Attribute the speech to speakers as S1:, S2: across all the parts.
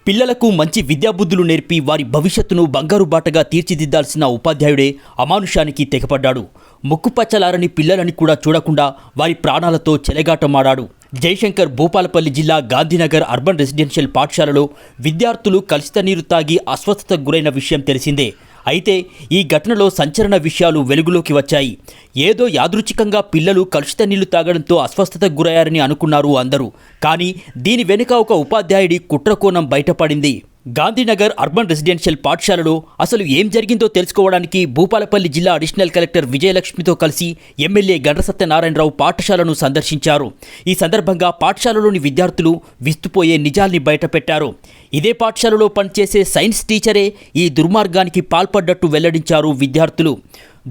S1: పిల్లలకు మంచి విద్యాబుద్ధులు నేర్పి వారి భవిష్యత్తును బంగారు బాటగా తీర్చిదిద్దాల్సిన ఉపాధ్యాయుడే అమానుషానికి తెగపడ్డాడు. ముక్కుపచ్చలారని పిల్లలని కూడా చూడకుండా వారి ప్రాణాలతో చెలగాటమాడాడు. జయశంకర్ భూపాలపల్లి జిల్లా గాంధీనగర్ అర్బన్ రెసిడెన్షియల్ పాఠశాలలో విద్యార్థులు కలుషిత నీరు తాగి అస్వస్థతకు గురైన విషయం తెలిసిందే. అయితే ఈ ఘటనలో సంచలన విషయాలు వెలుగులోకి వచ్చాయి. ఏదో యాదృచ్ఛికంగా పిల్లలు కలుషిత నీళ్లు తాగడంతో అస్వస్థతకు గురయ్యారని అనుకున్నారు అందరూ. కానీ దీని వెనుక ఒక ఉపాధ్యాయుడి కుట్రకోణం బయటపడింది. గాంధీనగర్ అర్బన్ రెసిడెన్షియల్ పాఠశాలలో అసలు ఏం జరిగిందో తెలుసుకోవడానికి భూపాలపల్లి జిల్లా అడిషనల్ కలెక్టర్ విజయలక్ష్మితో కలిసి ఎమ్మెల్యే గండ్ర సత్యనారాయణరావు పాఠశాలను సందర్శించారు. ఈ సందర్భంగా పాఠశాలలోని విద్యార్థులు విస్తుపోయే నిజాల్ని బయటపెట్టారు. ఇదే పాఠశాలలో పనిచేసే సైన్స్ టీచరే ఈ దుర్మార్గానికి పాల్పడ్డట్టు వెల్లడించారు విద్యార్థులు.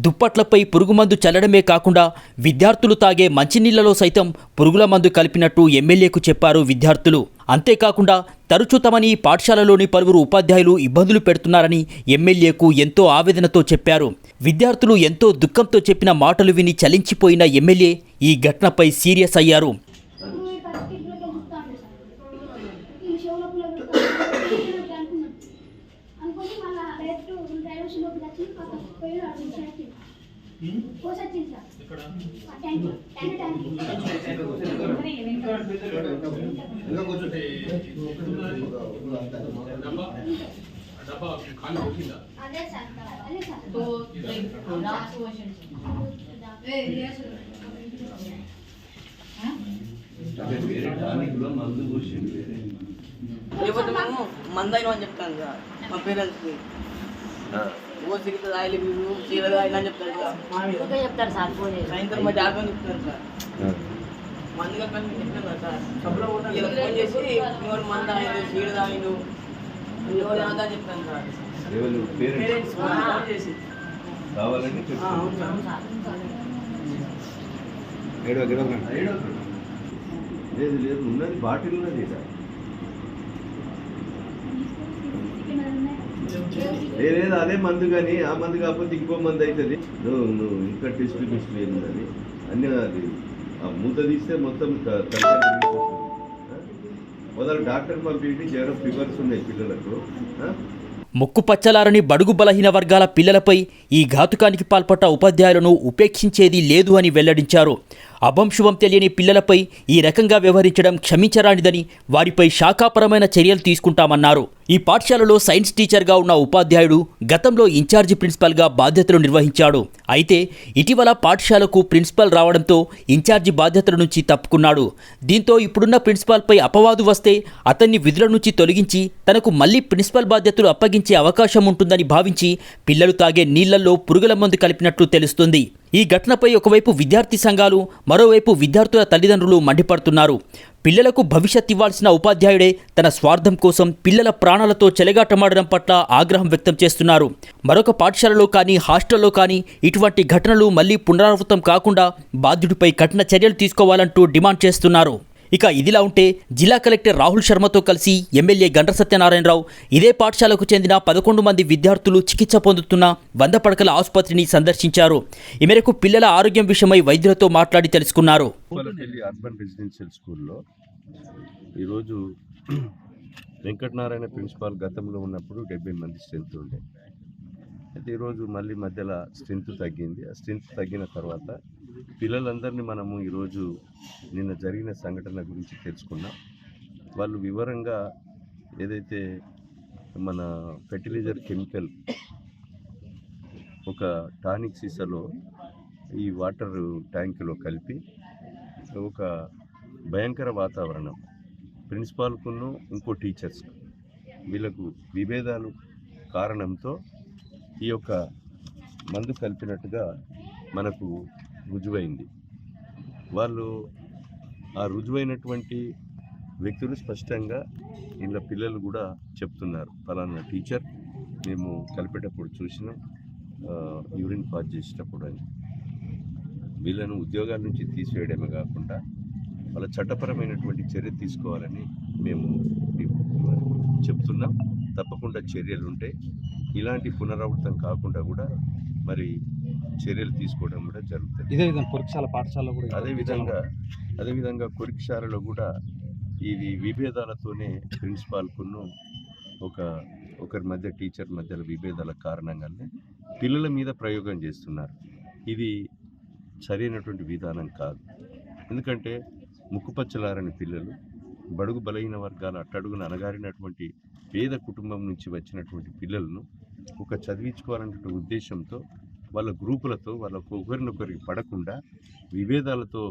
S1: దుప్పట్లపై పురుగుమందు చల్లడమే కాకుండా విద్యార్థులు తాగే మంచినీళ్లలో సైతం పురుగుల మందు కలిపినట్టు ఎమ్మెల్యేకు చెప్పారు విద్యార్థులు. అంతేకాకుండా తరచూ తమని పాఠశాలలోని పలువురు ఉపాధ్యాయులు ఇబ్బందులు పెడుతున్నారని ఎమ్మెల్యేకు ఎంతో ఆవేదనతో చెప్పారు. విద్యార్థులు ఎంతో దుఃఖంతో చెప్పిన మాటలు విని చలించిపోయిన ఎమ్మెల్యే ఈ ఘటనపై సీరియస్ అయ్యారు.
S2: లేకపోతే మేము మందైన అని చెప్తాను సార్ మా పేరెంట్స్కి. ఓ సిగ్గుతుంది ఆయిల్ మీరు చీరగా అయినా అని చెప్తారు సార్. సాయంత్రం మా డాక్టర్ చెప్తారు సార్. మందుగా కానీ చెప్తాను కదా సార్. ఇలా ఫోన్ చేసి ఎవరు మంద ఆయన చీర తాగిను ఎవరు ఏమన్నా చెప్తాను సార్. పేరెంట్స్ ఫోన్ చేసి
S3: కావాలని లేదు లేదు ఉన్నది బాటిల్ ఉన్నది లేదు అదే మందు కానీ ఆ మందు కాకపోతే ఇంకో మందు అవుతుంది. నువ్వు ఇంకా టెస్ట్ ఏంటది అన్నీ అది ఆ మూత తీస్తే మొత్తం మొదలు డాక్టర్ పంపించి జ్వరం ఫీవర్స్ ఉన్నాయి పిల్లలకు.
S1: ముక్కు పచ్చలారని బడుగు బలహీన వర్గాల పిల్లలపై ఈ ఘాతుకానికి పాల్పడ్డ ఉపాధ్యాయులను ఉపేక్షించేది లేదు అని వెల్లడించారు. అభంశుభం తెలియని పిల్లలపై ఈ రకంగా వ్యవహరించడం క్షమించరానిదని, వారిపై శాఖాపరమైన చర్యలు తీసుకుంటామన్నారు. ఈ పాఠశాలలో సైన్స్ టీచర్గా ఉన్న ఉపాధ్యాయుడు గతంలో ఇన్ఛార్జి ప్రిన్సిపల్గా బాధ్యతలు నిర్వహించాడు. అయితే ఇటీవల పాఠశాలకు ప్రిన్సిపల్ రావడంతో ఇన్ఛార్జి బాధ్యతల నుంచి తప్పుకున్నాడు. దీంతో ఇప్పుడున్న ప్రిన్సిపాల్పై అపవాదు వస్తే అతన్ని విధుల నుంచి తొలగించి తనకు మళ్లీ ప్రిన్సిపల్ బాధ్యతలు అప్పగించే అవకాశం ఉంటుందని భావించి పిల్లలు తాగే నీళ్లలో పురుగుల మందు కలిపినట్లు తెలుస్తుంది. ఈ ఘటనపై ఒకవైపు విద్యార్థి సంఘాలు, మరోవైపు విద్యార్థుల తల్లిదండ్రులు మండిపడుతున్నారు. పిల్లలకు భవిష్యత్ ఇవ్వాల్సిన ఉపాధ్యాయుడే తన స్వార్థం కోసం పిల్లల ప్రాణాలతో చెలగాటమాడడం పట్ల ఆగ్రహం వ్యక్తం చేస్తున్నారు. మరొక పాఠశాలలో కానీ హాస్టల్లో కానీ ఇటువంటి ఘటనలు మళ్లీ పునరావృతం కాకుండా బాధ్యుడిపై కఠిన చర్యలు తీసుకోవాలంటూ డిమాండ్ చేస్తున్నారు. ఇక ఇదిలా ఉంటే జిల్లా కలెక్టర్ రాహుల్ శర్మతో కలిసి ఎమ్మెల్యే గండ్ర సత్యనారాయణరావు ఇదే పాఠశాలకు చెందిన 11 మంది విద్యార్థులు చికిత్స పొందుతున్న 100 పడకల ఆసుపత్రిని సందర్శించారు. ఈ మేరకు పిల్లల ఆరోగ్యం విషయమై వైద్యులతో మాట్లాడి తెలుసుకున్నారు.
S3: అర్బన్ రెసిడెన్షియల్ స్కూల్లో ఈరోజు వెంకటనారాయణ ప్రిన్సిపాల్ గతంలో ఉన్నప్పుడు 70 మంది స్ట్రెంత్ ఉండే. అయితే ఈరోజు మళ్ళీ మధ్యలో స్ట్రెంత్ తగ్గింది. ఆ స్ట్రెంత్ తగ్గిన తర్వాత పిల్లలందరినీ మనము ఈరోజు నిన్న జరిగిన సంఘటన గురించి తెలుసుకున్నాం. వాళ్ళు వివరంగా ఏదైతే మన ఫెర్టిలైజర్ కెమికల్ ఒక టానిక్ సీసాలో ఈ వాటర్ ట్యాంకులో కలిపి ఒక భయంకర వాతావరణం ప్రిన్సిపాల్కును ఇంకో టీచర్స్ వీళ్ళకు విభేదాలు కారణంతో ఈ యొక్క మందు కలిపినట్టుగా మనకు రుజువైంది. వాళ్ళు ఆ రుజువైనటువంటి వ్యక్తులు స్పష్టంగా ఇలా పిల్లలు కూడా చెప్తున్నారు, ఫలానా టీచర్ మేము కలిపేటప్పుడు చూసినాం, యూరిన్ పాస్ చేసేటప్పుడు అని. వీళ్ళను ఉద్యోగాల నుంచి తీసివేయడమే కాకుండా వాళ్ళ చట్టపరమైనటువంటి చర్య తీసుకోవాలని మేము చెప్తున్నాం. తప్పకుండా చర్యలు ఉంటాయి. ఇలాంటి పునరావృతం కాకుండా కూడా మరి చర్యలు తీసుకోవడం కూడా జరుగుతుంది. అదేవిధంగా కొరికశాలలో కూడా ఇది విభేదాలతోనే ప్రిన్సిపాల్కును ఒకరి మధ్య టీచర్ మధ్యలో విభేదాల కారణంగానే పిల్లల మీద ప్రయోగం చేస్తున్నారు. ఇది సరైనటువంటి విధానం కాదు. ఎందుకంటే ముక్కుపచ్చలారని పిల్లలు, బడుగు బలహీన వర్గాల అట్టడుగున అణగారినటువంటి పేద కుటుంబం నుంచి వచ్చినటువంటి పిల్లలను ఒక చదివించుకోవాలనే ఉద్దేశంతో వాళ్ళ గ్రూపులతో వాళ్ళకు ఒకరినొకరికి పడకుండా విభేదాలతో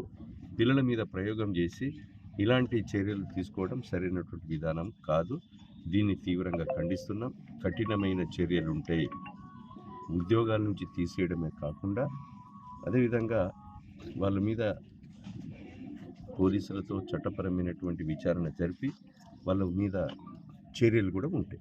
S3: పిల్లల మీద ప్రయోగం చేసి ఇలాంటి చర్యలు తీసుకోవడం సరైనటువంటి విధానం కాదు. దీన్ని తీవ్రంగా ఖండిస్తున్నాం. కఠినమైన చర్యలు ఉంటాయి. ఉద్యోగాల నుంచి తీసేయడమే కాకుండా అదేవిధంగా వాళ్ళ మీద పోలీసులతో చట్టపరమైనటువంటి విచారణ జరిపి వాళ్ళ మీద చర్యలు కూడా ఉంటాయి.